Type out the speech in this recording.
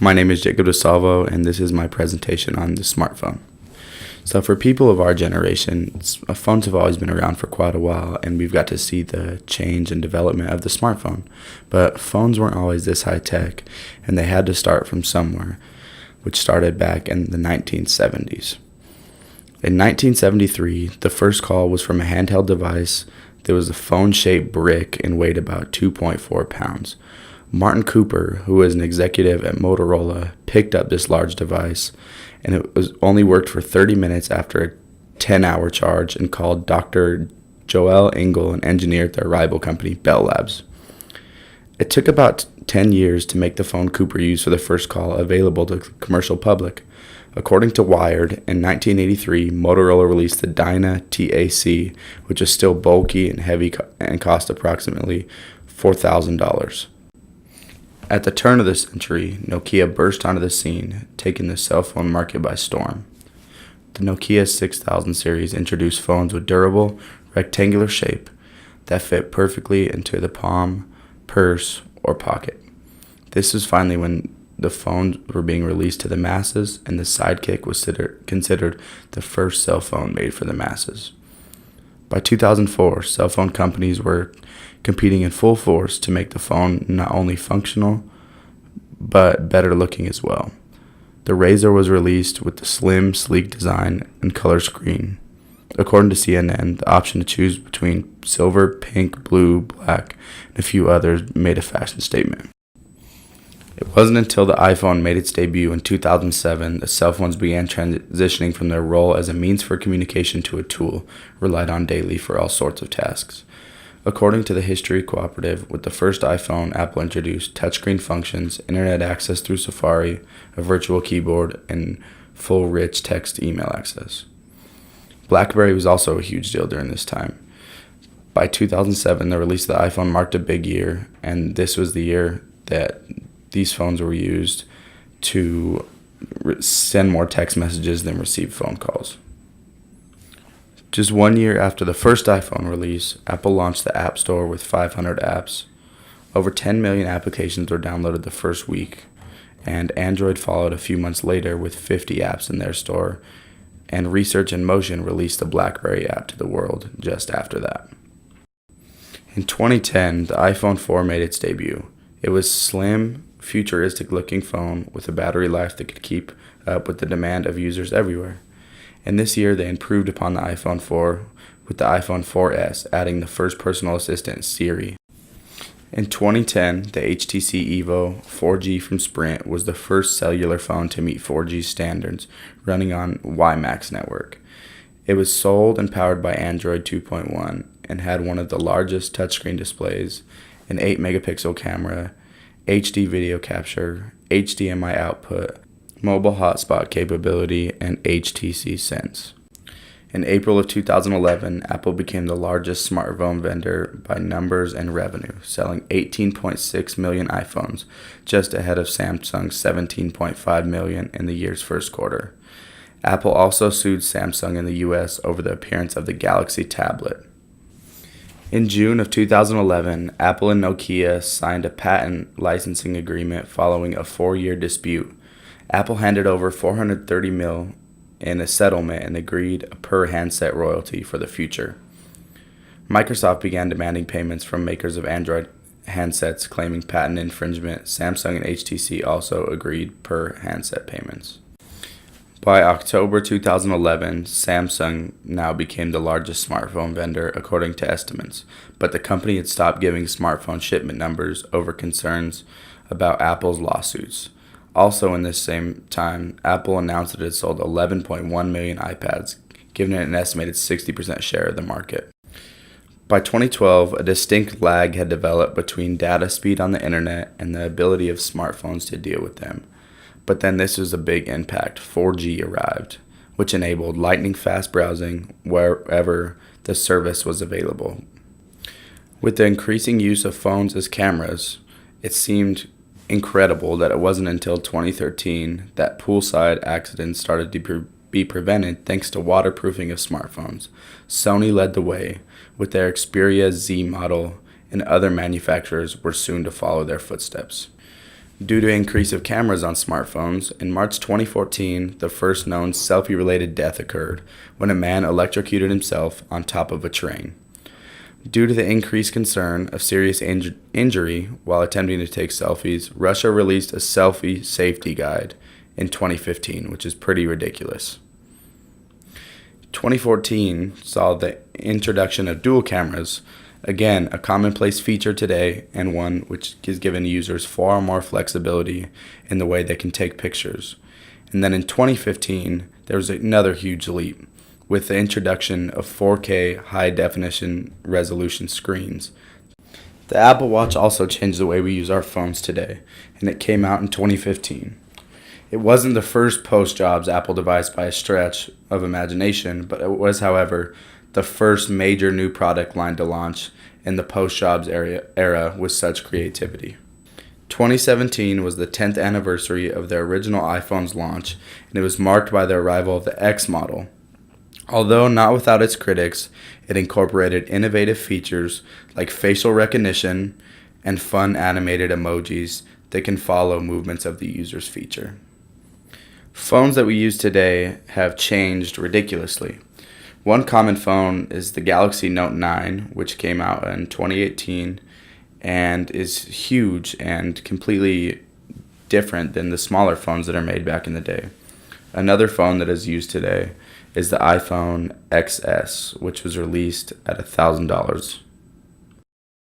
My name is Jacob DeSalvo, and this is my presentation on the smartphone. So for people of our generation, phones have always been around for quite a while, and we've got to see the change and development of the smartphone. But phones weren't always this high tech, and they had to start from somewhere, which started back in the 1970s. In 1973, the first call was from a handheld device that was a phone-shaped brick and weighed about 2.4 pounds. Martin Cooper, who was an executive at Motorola, picked up this large device, and it was only worked for 30 minutes after a 10-hour charge, and called Dr. Joel Engel, an engineer at their rival company, Bell Labs. It took about 10 years to make the phone Cooper used for the first call available to the commercial public. According to Wired, in 1983, Motorola released the Dyna TAC, which is still bulky and heavy and cost approximately $4,000. At the turn of the century, Nokia burst onto the scene, taking the cell phone market by storm. The Nokia 6000 series introduced phones with durable, rectangular shape that fit perfectly into the palm, purse, or pocket. This was finally when the phones were being released to the masses, and the Sidekick was considered the first cell phone made for the masses. By 2004, cell phone companies were competing in full force to make the phone not only functional, but better looking as well. The Razr was released with the slim, sleek design and color screen. According to CNN, the option to choose between silver, pink, blue, black, and a few others made a fashion statement. It wasn't until the iPhone made its debut in 2007 that cell phones began transitioning from their role as a means for communication to a tool relied on daily for all sorts of tasks. According to the History Cooperative, with the first iPhone, Apple introduced touchscreen functions, internet access through Safari, a virtual keyboard, and full rich text email access. BlackBerry was also a huge deal during this time. By 2007, the release of the iPhone marked a big year, and this was the year that these phones were used to send more text messages than receive phone calls. Just 1 year after the first iPhone release, Apple launched the App Store with 500 apps. Over 10 million applications were downloaded the first week, and Android followed a few months later with 50 apps in their store, and Research in Motion released the BlackBerry app to the world just after that. In 2010, the iPhone 4 made its debut. It was a slim, futuristic-looking phone with a battery life that could keep up with the demand of users everywhere. And this year, they improved upon the iPhone 4 with the iPhone 4S, adding the first personal assistant, Siri. In 2010, the HTC Evo 4G from Sprint was the first cellular phone to meet 4G standards, running on WiMAX network. It was sold and powered by Android 2.1 and had one of the largest touchscreen displays, an 8-megapixel camera, HD video capture, HDMI output, mobile hotspot capability, and HTC Sense. In April of 2011, Apple became the largest smartphone vendor by numbers and revenue, selling 18.6 million iPhones, just ahead of Samsung's 17.5 million in the year's first quarter. Apple also sued Samsung in the US over the appearance of the Galaxy tablet. In June of 2011, Apple and Nokia signed a patent licensing agreement following a 4-year dispute. Apple handed over $430 million in a settlement and agreed a per-handset royalty for the future. Microsoft began demanding payments from makers of Android handsets claiming patent infringement. Samsung and HTC also agreed per-handset payments. By October 2011, Samsung now became the largest smartphone vendor according to estimates, but the company had stopped giving smartphone shipment numbers over concerns about Apple's lawsuits. Also in this same time, Apple announced that it had sold 11.1 million iPads, giving it an estimated 60% share of the market. By 2012, a distinct lag had developed between data speed on the internet and the ability of smartphones to deal with them. But then this was a big impact. 4G arrived, which enabled lightning-fast browsing wherever the service was available. With the increasing use of phones as cameras, it seemed incredible that it wasn't until 2013 that poolside accidents started to be prevented thanks to waterproofing of smartphones. Sony led the way with their Xperia Z model, and other manufacturers were soon to follow their footsteps. Due to increase of cameras on smartphones, in March 2014, the first known selfie-related death occurred when a man electrocuted himself on top of a train. Due to the increased concern of serious injury while attempting to take selfies, Russia released a selfie safety guide in 2015, which is pretty ridiculous. 2014 saw the introduction of dual cameras, again a commonplace feature today and one which has given users far more flexibility in the way they can take pictures. And then in 2015, there was another huge leap with the introduction of 4K high-definition resolution screens. The Apple Watch also changed the way we use our phones today, and it came out in 2015. It wasn't the first post-Jobs Apple device by a stretch of imagination, but it was, however, the first major new product line to launch in the post-Jobs era with such creativity. 2017 was the 10th anniversary of the original iPhone's launch, and it was marked by the arrival of the X model. Although not without its critics, it incorporated innovative features like facial recognition and fun animated emojis that can follow movements of the user's feature. Phones that we use today have changed ridiculously. One common phone is the Galaxy Note 9, which came out in 2018 and is huge and completely different than the smaller phones that are made back in the day. Another phone that is used today is the iPhone XS, which was released at $1,000.